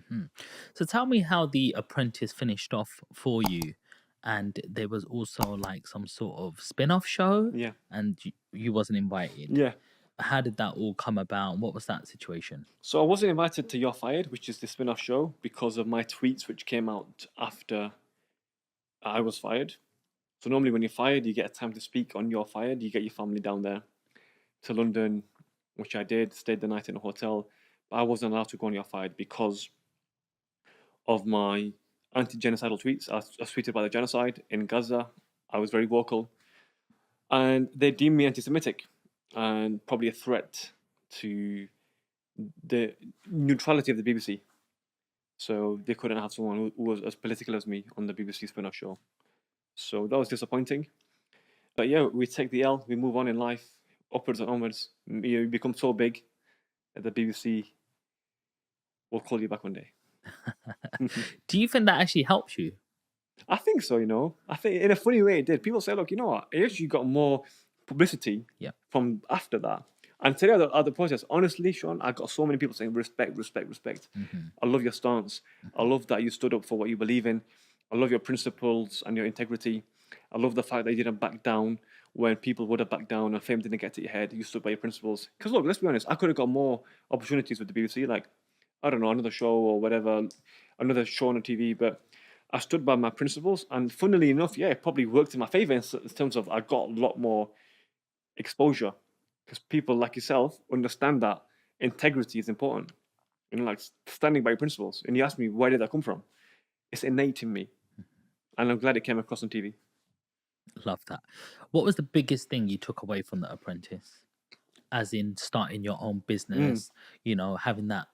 hmm So tell me how the Apprentice finished off for you, and there was also like some sort of spin-off show, Yeah. and you wasn't invited. Yeah. How did that all come about? What was that situation? So I wasn't invited to You're Fired, which is the spin-off show, because of my tweets which came out after I was fired. So normally when you're fired, you get a time to speak on You're Fired. You get your family down there to London, which I did, stayed the night in a hotel. But I wasn't allowed to go on You're Fired because of my anti-genocidal tweets. I was tweeted by the genocide in Gaza. I was very vocal. And they deemed me anti-Semitic and probably a threat to the neutrality of the BBC. So they couldn't have someone who was as political as me on the BBC spin-off show. So that was disappointing. But yeah, we take the L, we move on in life, upwards and onwards. You become so big that the BBC will call you back one day. Do you think that actually helps you? I think so, you know. I think in a funny way it did. People say, look, you know what? It actually got more publicity Yeah. from after that. And today at the protest, honestly, Sean, I got so many people saying respect, respect, respect. hmm I love your stance. I love that you stood up for what you believe in. I love your principles and your integrity. I love the fact that you didn't back down when people would have backed down and fame didn't get to your head. You stood by your principles. Because look, let's be honest, I could have got more opportunities with the BBC, like, I don't know, another show or whatever, another show on the TV, but I stood by my principles. And funnily enough, yeah, it probably worked in my favor in terms of I got a lot more exposure because people like yourself understand that integrity is important. You know, like standing by your principles. And you ask me, where did that come from? It's innate in me. And I'm glad it came across on TV. Love that. What was the biggest thing you took away from the Apprentice? As in starting your own business, having that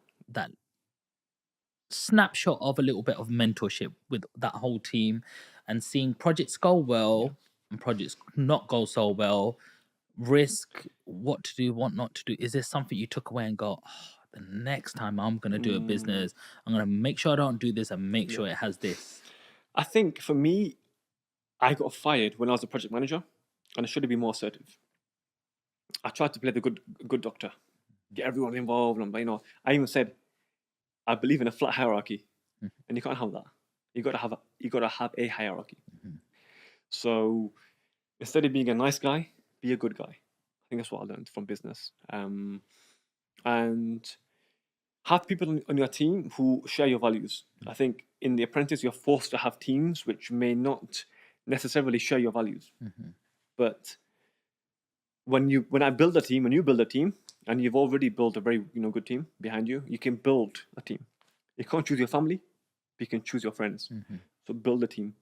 snapshot of a little bit of mentorship with that whole team and seeing projects go Yeah. well and projects not go so well, risk, what to do, what not to do. Is there something you took away and go, oh, the next time I'm going to do a business, I'm going to make sure I don't do this and make sure Yeah. it has this? I think for me, I got fired when I was a project manager and I should have been more assertive. I tried to play the good doctor, get everyone involved. And, I even said, I believe in a flat hierarchy and you can't have that. You got to have a hierarchy. Mhm. So instead of being a nice guy, be a good guy. I think that's what I learned from business. And have people on your team who share your values. I think in The Apprentice, you're forced to have teams which may not necessarily share your values. Mhm. But when you build a team, and you've already built a very good team behind you, you can build a team. You can't choose your family, but you can choose your friends. Mhm. So build a team.